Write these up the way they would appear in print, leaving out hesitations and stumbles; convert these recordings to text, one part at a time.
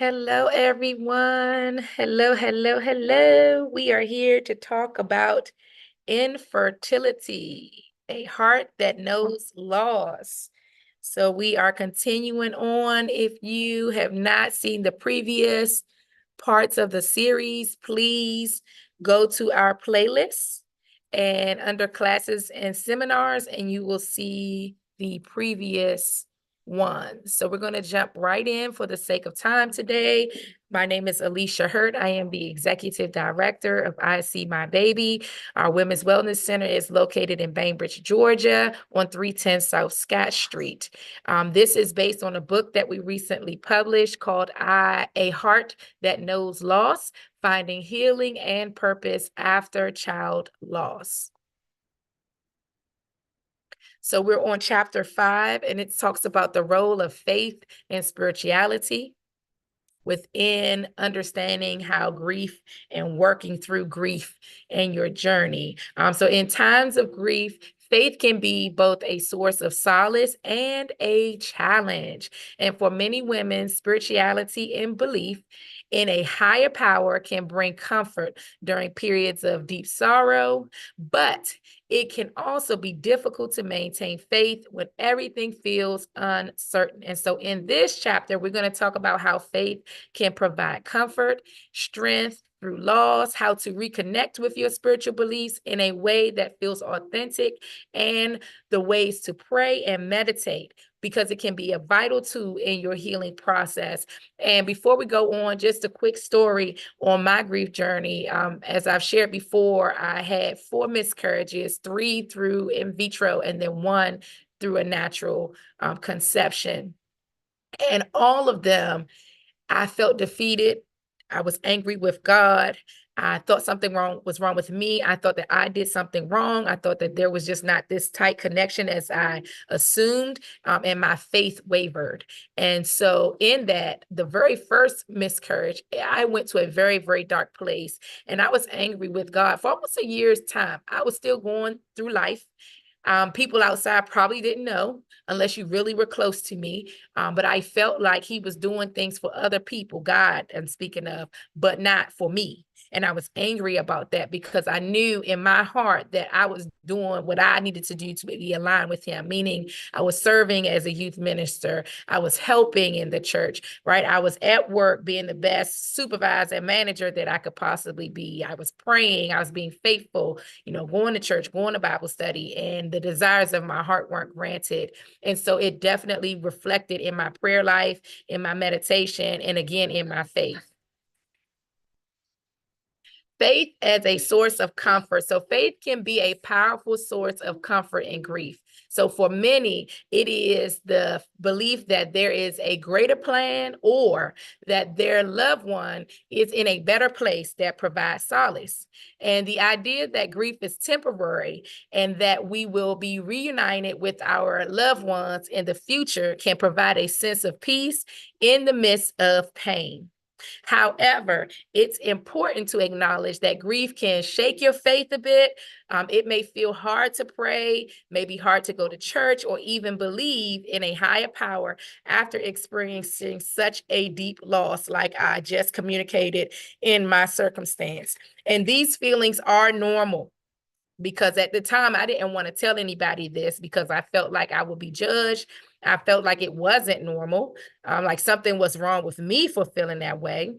Hello, everyone. Hello, hello, hello. We are here to talk about infertility, a heart that knows loss. So we are continuing on. If you have not seen the previous parts of the series, please go to our playlist and under classes and seminars, and you will see the previous one. So we're going to jump right in for the sake of time today. My name is Alicia Hurt. I am the Executive Director of I See My Baby. Our Women's Wellness Center is located in Bainbridge, Georgia on 310 South Scott Street. This is based on a book that we recently published called A Heart That Knows Loss, Finding Healing and Purpose After Child Loss. So we're on chapter 5, and it talks about the role of faith and spirituality within understanding how grief and working through grief and your journey. So in times of grief, faith can be both a source of solace and a challenge. And for many women, spirituality and belief in a higher power can bring comfort during periods of deep sorrow, but it can also be difficult to maintain faith when everything feels uncertain. And so in this chapter, we're going to talk about how faith can provide comfort, strength through loss, how to reconnect with your spiritual beliefs in a way that feels authentic, and the ways to pray and meditate, because it can be a vital tool in your healing process. And before we go on, just a quick story on my grief journey. As I've shared before, I had 4 miscarriages, 3 through in vitro, and then 1 through a natural conception. And all of them, I felt defeated. I was angry with God. I thought something was wrong with me. I thought that I did something wrong. I thought that there was just not this tight connection as I assumed, and my faith wavered. And so in that, the very first miscarriage, I went to a very, very dark place, and I was angry with God for almost a year's time. I was still going through life. People outside probably didn't know unless you really were close to me. But I felt like he was doing things for other people, God, I'm speaking of, but not for me. And I was angry about that because I knew in my heart that I was doing what I needed to do to be aligned with him, meaning I was serving as a youth minister. I was helping in the church, right? I was at work being the best supervisor and manager that I could possibly be. I was praying. I was being faithful, going to church, going to Bible study, and the desires of my heart weren't granted. And so it definitely reflected in my prayer life, in my meditation, and again, in my faith. Faith as a source of comfort. So faith can be a powerful source of comfort in grief. So for many, it is the belief that there is a greater plan or that their loved one is in a better place that provides solace. And the idea that grief is temporary and that we will be reunited with our loved ones in the future can provide a sense of peace in the midst of pain. However, it's important to acknowledge that grief can shake your faith a bit. It may feel hard to pray, maybe hard to go to church, or even believe in a higher power after experiencing such a deep loss, like I just communicated in my circumstance. And these feelings are normal, because at the time I didn't want to tell anybody this because I felt like I would be judged. I felt like it wasn't normal, like something was wrong with me for feeling that way.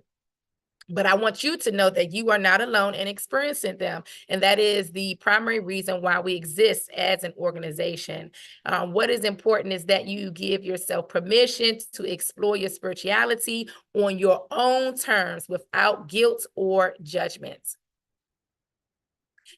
But I want you to know that you are not alone in experiencing them. And that is the primary reason why we exist as an organization. What is important is that you give yourself permission to explore your spirituality on your own terms without guilt or judgment.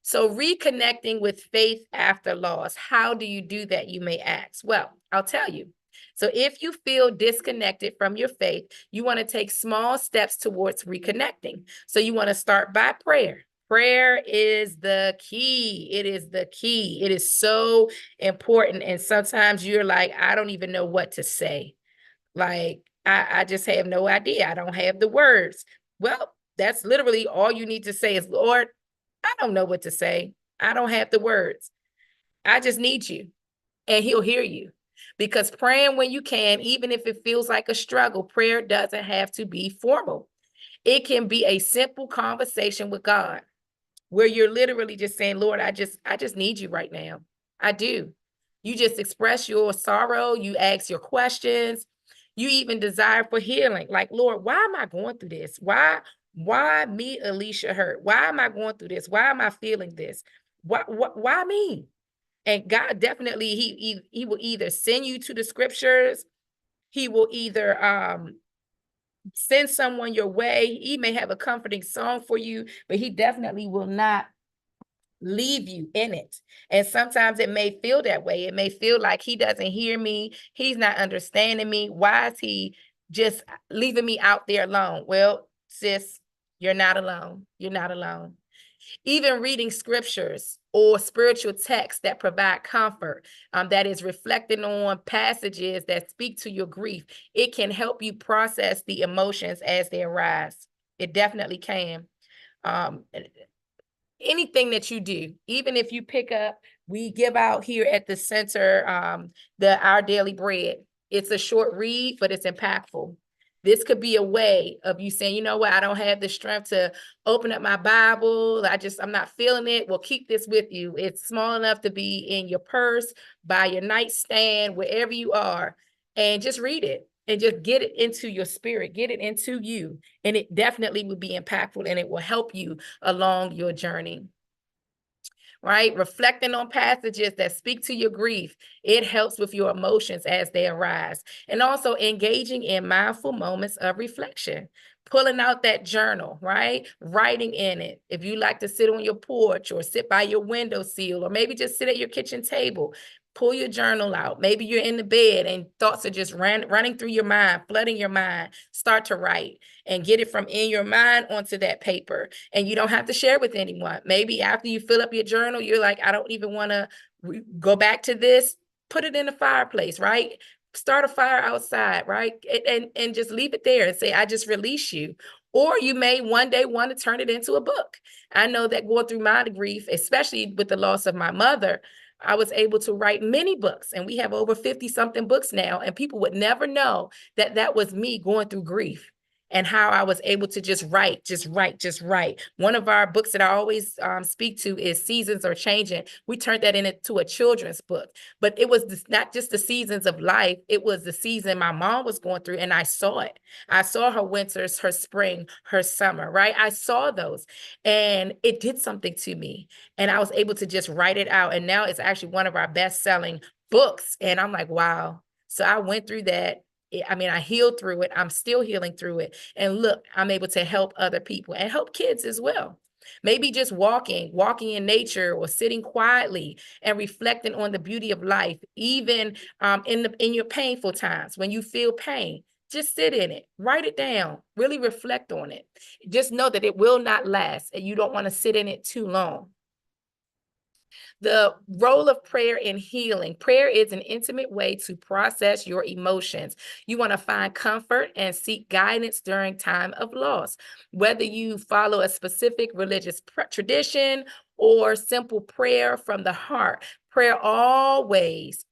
So reconnecting with faith after loss, how do you do that, you may ask? Well, I'll tell you. So if you feel disconnected from your faith, you want to take small steps towards reconnecting. So you want to start by prayer. Prayer is the key. It is the key. It is so important. And sometimes you're like, I don't even know what to say. Like, I just have no idea. I don't have the words. Well, that's literally all you need to say is, Lord, I don't know what to say. I don't have the words. I just need you. And he'll hear you. because praying when you can, even if it feels like a struggle, prayer doesn't have to be formal. It can be a simple conversation with God where you're literally just saying, Lord, I just need you right now. I do. You just express your sorrow, you ask your questions, you even desire for healing. Like, Lord, why am I going through this? Why me, Alicia, hurt? Why am I going through this? Why am I feeling this? Why me? And God definitely, he will either send you to the scriptures, he will either send someone your way. He may have a comforting song for you, but he definitely will not leave you in it. And sometimes it may feel that way. It may feel like he doesn't hear me. He's not understanding me. Why is he just leaving me out there alone? Well, sis, you're not alone. You're not alone. Even reading scriptures or spiritual texts that provide comfort, that is reflecting on passages that speak to your grief, it can help you process the emotions as they arise. It definitely can. Anything that you do, even if you pick up, we give out here at the center, the Our Daily Bread. It's a short read, but it's impactful. This could be a way of you saying, you know what, I don't have the strength to open up my Bible. I'm not feeling it. Well, keep this with you. It's small enough to be in your purse, by your nightstand, wherever you are, and just read it and just get it into your spirit, get it into you. And it definitely will be impactful and it will help you along your journey. Right? Reflecting on passages that speak to your grief, it helps with your emotions as they arise. And also engaging in mindful moments of reflection, pulling out that journal, right? Writing in it. If you like to sit on your porch or sit by your windowsill, or maybe just sit at your kitchen table, pull your journal out. Maybe you're in the bed and thoughts are just running through your mind, flooding your mind. Start to write and get it from in your mind onto that paper. And you don't have to share with anyone. Maybe after you fill up your journal, you're like, I don't even want to go back to this. Put it in the fireplace, right? Start a fire outside, right? And just leave it there and say, I just release you. Or you may one day want to turn it into a book. I know that going through my grief, especially with the loss of my mother, I was able to write many books, and we have over 50 something books now, and people would never know that that was me going through grief and how I was able to just write. One of our books that I always speak to is Seasons Are Changing. We turned that into a children's book, but it was not just the seasons of life. It was the season my mom was going through, and I saw it. I saw her winters, her spring, her summer, right? I saw those, and it did something to me, and I was able to just write it out. And now it's actually one of our best-selling books. And I'm like, wow. So I went through that. I mean, I healed through it. I'm still healing through it. And look, I'm able to help other people and help kids as well. Maybe just walking in nature, or sitting quietly and reflecting on the beauty of life, even in your painful times when you feel pain. Just sit in it, write it down, really reflect on it. Just know that it will not last, and you don't want to sit in it too long. The role of prayer in healing. Prayer is an intimate way to process your emotions. You want to find comfort and seek guidance during time of loss. Whether you follow a specific religious tradition or simple prayer from the heart, prayer always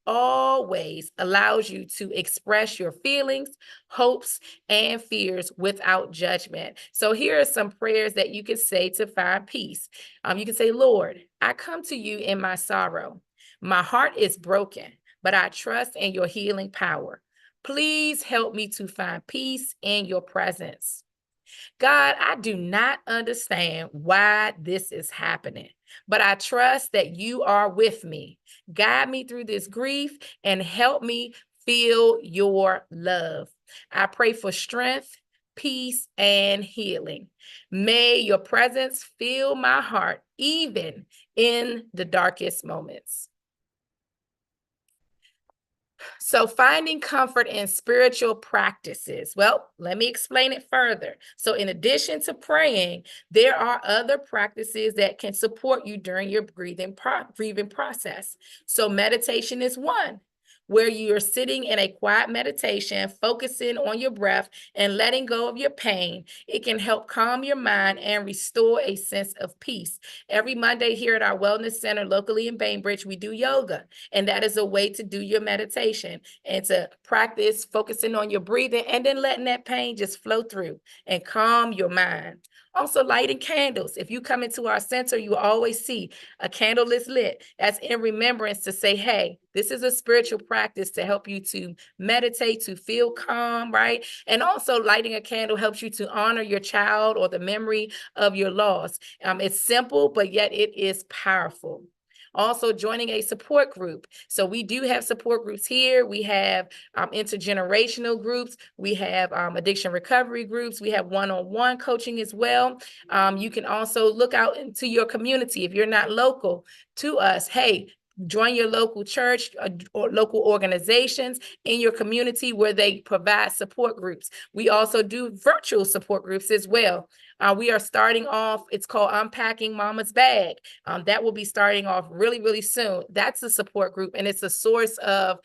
allows you to express your feelings, hopes, and fears without judgment. So here are some prayers that you can say to find peace. You can say, Lord, I come to you in my sorrow. My heart is broken, but I trust in your healing power. Please help me to find peace in your presence. God, I do not understand why this is happening, but I trust that you are with me. Guide me through this grief and help me feel your love. I pray for strength, peace, and healing. May your presence fill my heart, even in the darkest moments. So finding comfort in spiritual practices. Well, let me explain it further. So in addition to praying, there are other practices that can support you during your grieving process. So meditation is one. where you're sitting in a quiet meditation, focusing on your breath and letting go of your pain. It can help calm your mind and restore a sense of peace. Every Monday here at our wellness center locally in Bainbridge, we do yoga, and that is a way to do your meditation and to practice focusing on your breathing and then letting that pain just flow through and calm your mind. Also, lighting candles. If you come into our center, you always see a candle is lit. That's in remembrance to say, hey, this is a spiritual practice to help you to meditate, to feel calm, right? And also, lighting a candle helps you to honor your child or the memory of your loss. It's simple, but yet it is powerful. Also, joining a support group. So we do have support groups here. We have intergenerational groups. We have addiction recovery groups. We have one-on-one coaching as well. You can also look out into your community. If you're not local to us, hey, join your local church or local organizations in your community where they provide support groups. We also do virtual support groups as well. We are starting off, it's called Unpacking Mama's Bag. That will be starting off really, really soon. That's a support group, and it's a source of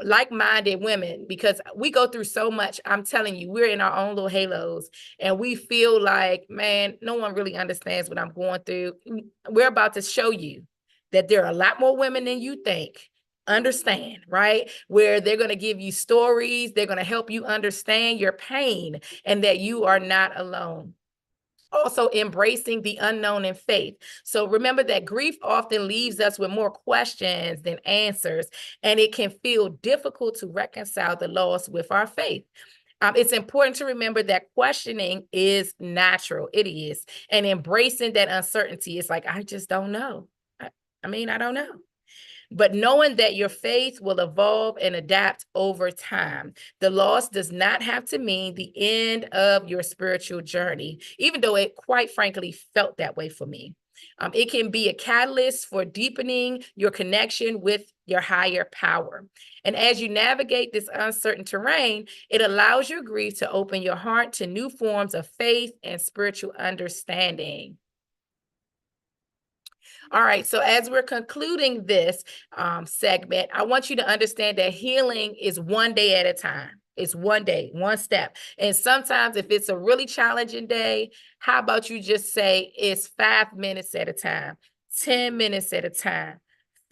like-minded women, because we go through so much. I'm telling you, we're in our own little halos, and we feel like, man, no one really understands what I'm going through. We're about to show you that there are a lot more women than you think understand, right? Where they're going to give you stories, they're going to help you understand your pain and that you are not alone. Also, embracing the unknown in faith. So remember that grief often leaves us with more questions than answers, and it can feel difficult to reconcile the loss with our faith. It's important to remember that questioning is natural. It is. And embracing that uncertainty is like, I just don't know. I don't know. But knowing that your faith will evolve and adapt over time. The loss does not have to mean the end of your spiritual journey, even though it quite frankly felt that way for me. It can be a catalyst for deepening your connection with your higher power. And as you navigate this uncertain terrain, it allows your grief to open your heart to new forms of faith and spiritual understanding. All right, so as we're concluding this segment, I want you to understand that healing is one day at a time. It's one day, one step. And sometimes if it's a really challenging day, how about you just say it's 5 minutes at a time, 10 minutes at a time,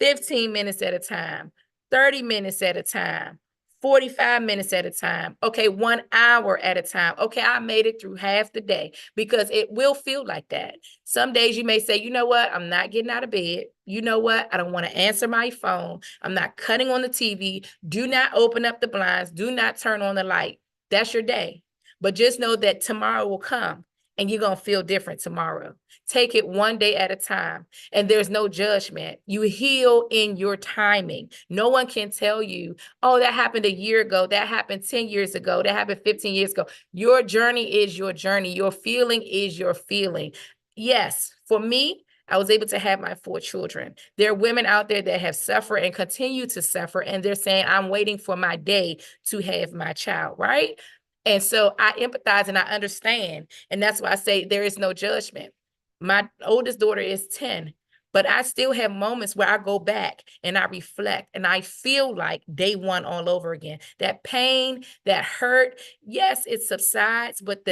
15 minutes at a time, 30 minutes at a time, 45 minutes at a time. Okay, 1 hour at a time. Okay, I made it through half the day, because it will feel like that. Some days you may say, you know what? I'm not getting out of bed. You know what? I don't want to answer my phone. I'm not cutting on the TV. Do not open up the blinds. Do not turn on the light. That's your day. But just know that tomorrow will come and you're going to feel different tomorrow. Take it one day at a time, and there's no judgment. You heal in your timing. No one can tell you, oh, that happened a year ago, that happened 10 years ago, that happened 15 years ago. Your journey is your journey. Your feeling is your feeling. Yes, for me, I was able to have my 4 children. There are women out there that have suffered and continue to suffer, and they're saying, I'm waiting for my day to have my child, right? And so I empathize and I understand. And that's why I say there is no judgment. My oldest daughter is 10, but I still have moments where I go back and I reflect and I feel like day one all over again. That pain, that hurt, yes, it subsides, but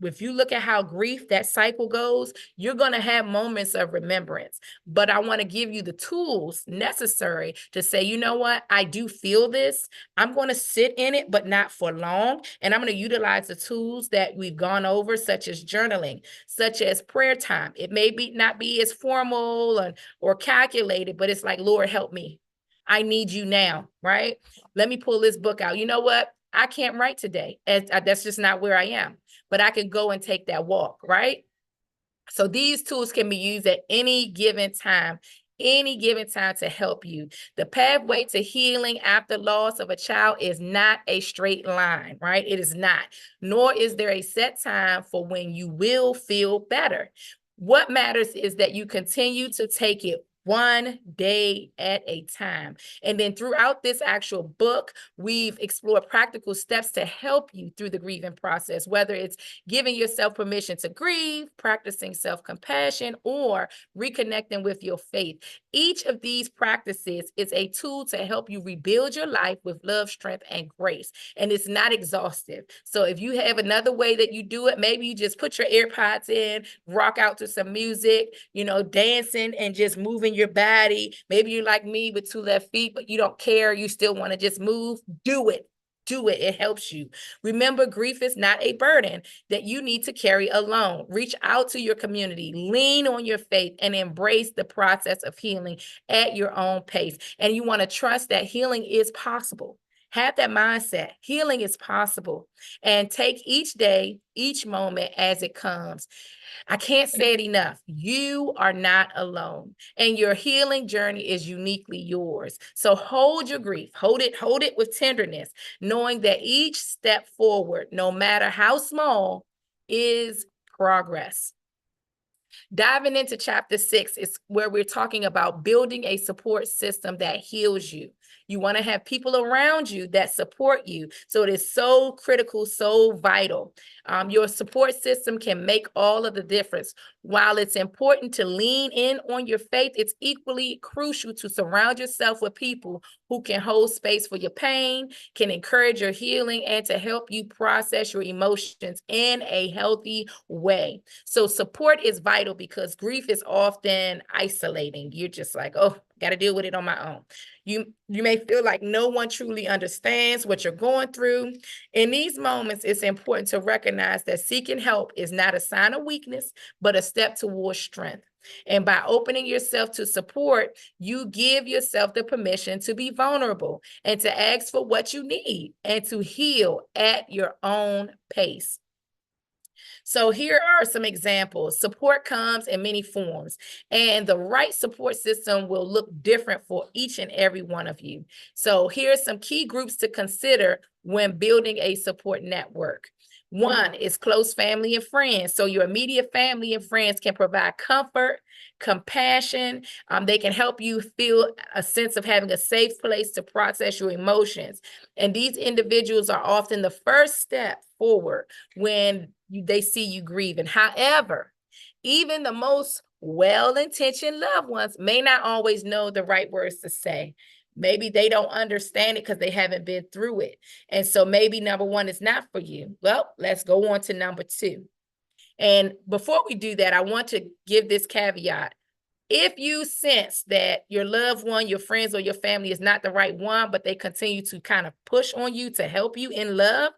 if you look at how grief, that cycle goes, you're going to have moments of remembrance. But I want to give you the tools necessary to say, you know what? I do feel this. I'm going to sit in it, but not for long. And I'm going to utilize the tools that we've gone over, such as journaling, such as prayer time. It may not be as formal or calculated, but it's like, Lord, help me. I need you now, right? Let me pull this book out. You know what? I can't write today. And that's just not where I am. But I can go and take that walk, right? So these tools can be used at any given time to help you. The pathway to healing after loss of a child is not a straight line, right? It is not, nor is there a set time for when you will feel better. What matters is that you continue to take it one day at a time. And then throughout this actual book, we've explored practical steps to help you through the grieving process, whether it's giving yourself permission to grieve, practicing self-compassion, or reconnecting with your faith. Each of these practices is a tool to help you rebuild your life with love, strength, and grace. And it's not exhaustive. So if you have another way that you do it, maybe you just put your AirPods in, rock out to some music, dancing and just moving your body. Maybe you're like me with two left feet, but you don't care. You still want to just move. Do it. Do it. It helps you. Remember, grief is not a burden that you need to carry alone. Reach out to your community, lean on your faith, and embrace the process of healing at your own pace. And you want to trust that healing is possible. Have that mindset. Healing is possible. And take each day, each moment as it comes. I can't say it enough. You are not alone, and your healing journey is uniquely yours. So hold your grief, hold it with tenderness, knowing that each step forward, no matter how small, is progress. Diving into chapter 6 is where we're talking about building a support system that heals you. You want to have people around you that support you. So it is so critical, so vital. Your support system can make all of the difference. While it's important to lean in on your faith, it's equally crucial to surround yourself with people who can hold space for your pain, can encourage your healing, and to help you process your emotions in a healthy way. So support is vital because grief is often isolating. You're just like, oh, got to deal with it on my own. You may feel like no one truly understands what you're going through. In these moments, it's important to recognize that seeking help is not a sign of weakness, but a step towards strength. And by opening yourself to support, you give yourself the permission to be vulnerable and to ask for what you need and to heal at your own pace. So here are some examples. Support comes in many forms, and the right support system will look different for each and every one of you. So here's some key groups to consider when building a support network. One is close family and friends. So your immediate family and friends can provide comfort, compassion. They can help you feel a sense of having a safe place to process your emotions. And these individuals are often the first step forward when they see you grieving. However, even the most well-intentioned loved ones may not always know the right words to say. Maybe they don't understand it because they haven't been through it. And so maybe number one is not for you. Well, let's go on to number two. And before we do that, I want to give this caveat. If you sense that your loved one, your friends, or your family is not the right one, but they continue to kind of push on you to help you in love,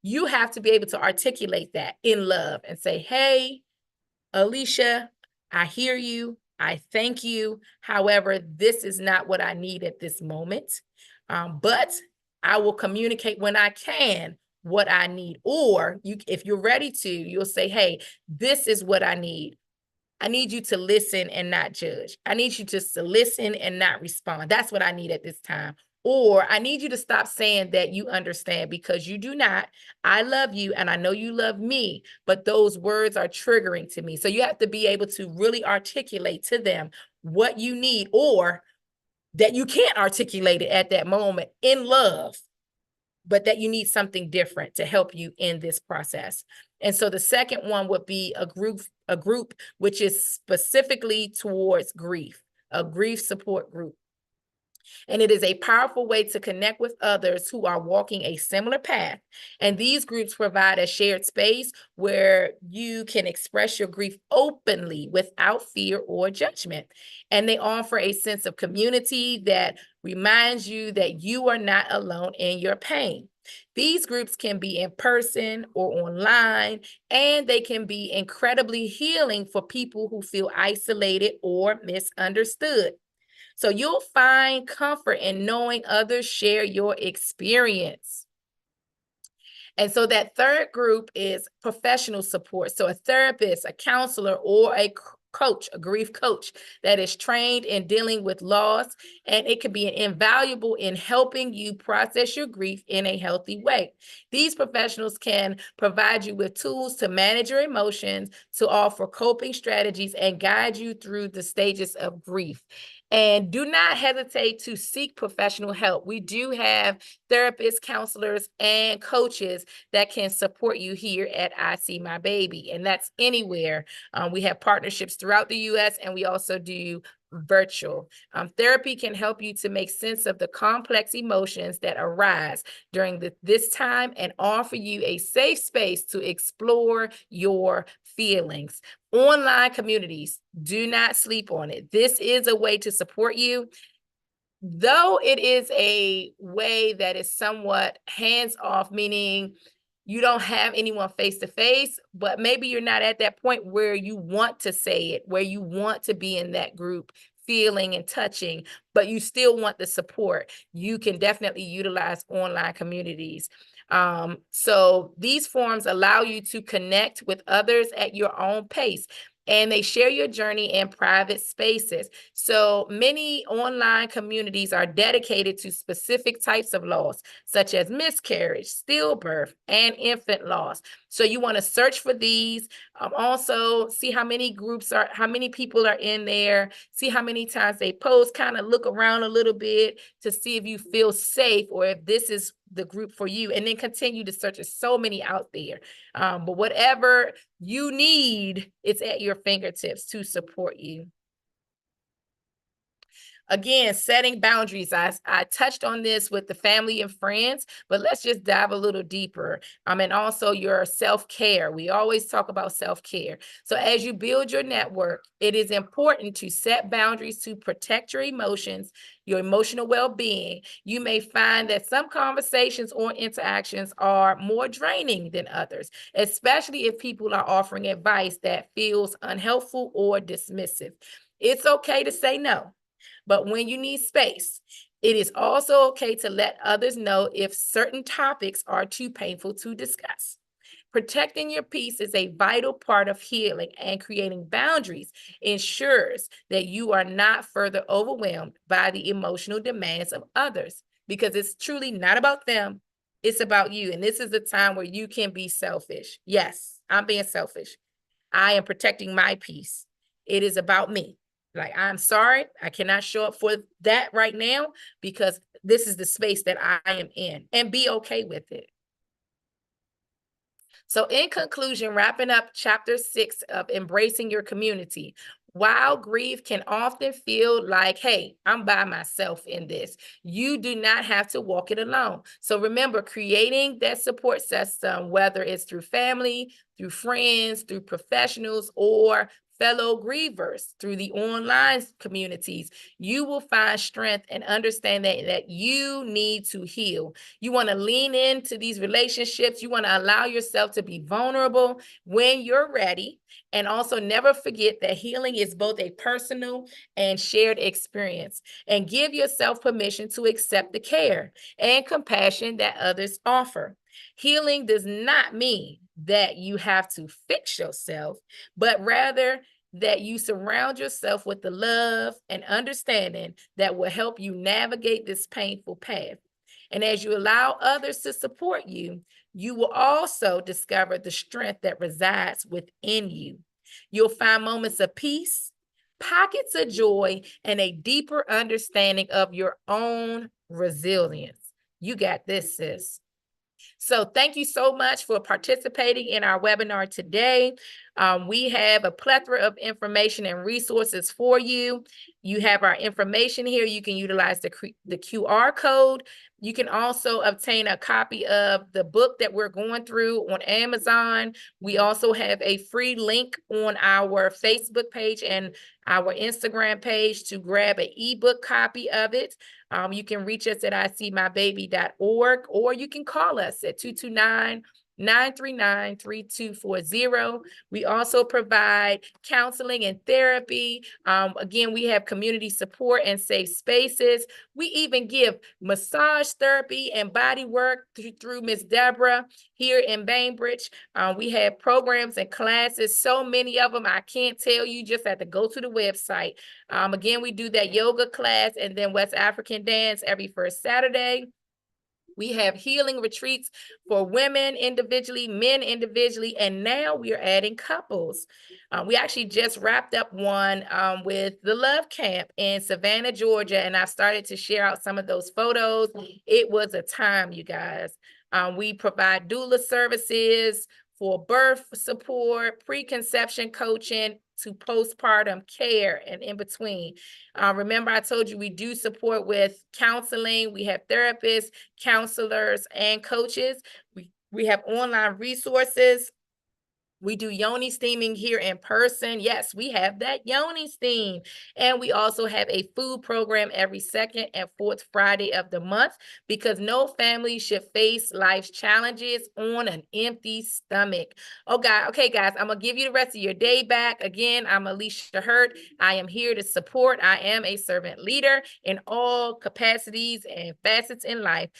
you have to be able to articulate that in love and say, hey, Alicia, I hear you. I thank you. However, this is not what I need at this moment. But I will communicate when I can what I need. Or if you're ready to, you'll say, hey, this is what I need. I need you to listen and not judge. I need you just to listen and not respond. That's what I need at this time. Or I need you to stop saying that you understand, because you do not. I love you and I know you love me, but those words are triggering to me. So you have to be able to really articulate to them what you need, or that you can't articulate it at that moment in love, but that you need something different to help you in this process. And so the second one would be a group which is specifically towards grief, a grief support group. And it is a powerful way to connect with others who are walking a similar path. And these groups provide a shared space where you can express your grief openly without fear or judgment. And they offer a sense of community that reminds you that you are not alone in your pain. These groups can be in person or online, and they can be incredibly healing for people who feel isolated or misunderstood. So you'll find comfort in knowing others share your experience. And so that third group is professional support. So a therapist, a counselor, or a coach, a grief coach that is trained in dealing with loss, and it can be invaluable in helping you process your grief in a healthy way. These professionals can provide you with tools to manage your emotions, to offer coping strategies, and guide you through the stages of grief. And do not hesitate to seek professional help. We do have therapists, counselors, and coaches that can support you here at I See My Baby, and that's anywhere. We have partnerships throughout the U.S., and we also do virtual. Therapy can help you to make sense of the complex emotions that arise during this time and offer you a safe space to explore your feelings. Online communities, do not sleep on it. This is a way to support you. Though it is a way that is somewhat hands-off, meaning you don't have anyone face to face, but maybe you're not at that point where you want to say it, where you want to be in that group, feeling and touching, but you still want the support. You can definitely utilize online communities. So these forums allow you to connect with others at your own pace, and they share your journey in private spaces. So many online communities are dedicated to specific types of loss, such as miscarriage, stillbirth, and infant loss. So you want to search for these. Also, see how many how many people are in there, see how many times they post, kind of look around a little bit to see if you feel safe or if this is the group for you, and then continue to search. There's so many out there. But whatever you need, it's at your fingertips to support you. Again, setting boundaries. I touched on this with the family and friends, but let's just dive a little deeper. And also your self-care. We always talk about self-care. So as you build your network, it is important to set boundaries to protect your emotions, your emotional well-being. You may find that some conversations or interactions are more draining than others, especially if people are offering advice that feels unhelpful or dismissive. It's okay to say no. But when you need space, it is also okay to let others know if certain topics are too painful to discuss. Protecting your peace is a vital part of healing, and creating boundaries ensures that you are not further overwhelmed by the emotional demands of others, because it's truly not about them, it's about you. And this is the time where you can be selfish. Yes, I'm being selfish. I am protecting my peace. It is about me. Like, I'm sorry, I cannot show up for that right now because this is the space that I am in, and be okay with it. So in conclusion, wrapping up chapter 6 of embracing your community, while grief can often feel like, hey, I'm by myself in this, you do not have to walk it alone. So remember, creating that support system, whether it's through family, through friends, through professionals, or fellow grievers through the online communities, you will find strength and understand that you need to heal. You want to lean into these relationships. You want to allow yourself to be vulnerable when you're ready. And also never forget that healing is both a personal and shared experience. And give yourself permission to accept the care and compassion that others offer. Healing does not mean that you have to fix yourself, but rather that you surround yourself with the love and understanding that will help you navigate this painful path. And as you allow others to support you, you will also discover the strength that resides within you. You'll find moments of peace, pockets of joy, and a deeper understanding of your own resilience. You got this, sis. So thank you so much for participating in our webinar today. We have a plethora of information and resources for you. You have our information here. You can utilize the QR code. You can also obtain a copy of the book that we're going through on Amazon. We also have a free link on our Facebook page and our Instagram page to grab an ebook copy of it. You can reach us at icmybaby.org, or you can call us at 939-3240. We also provide counseling and therapy. Again, we have community support and safe spaces. We even give massage therapy and body work through Miss Deborah here in Bainbridge. We have programs and classes, so many of them I can't tell you, just have to go to the website. Again, we do that yoga class and then West African dance every first Saturday. We have healing retreats for women individually, men individually, and now we are adding couples. We actually just wrapped up one with the Love Camp in Savannah, Georgia, and I started to share out some of those photos. It was a time, you guys. We provide doula services for birth support, preconception coaching, to postpartum care and in between. Remember, I told you we do support with counseling. We have therapists, counselors, and coaches. We have online resources. We do yoni steaming here in person. Yes, we have that yoni steam. And we also have a food program every second and fourth Friday of the month, because no family should face life's challenges on an empty stomach. Oh, God. Okay, guys, I'm going to give you the rest of your day back. Again, I'm Alicia Hurt. I am here to support. I am a servant leader in all capacities and facets in life.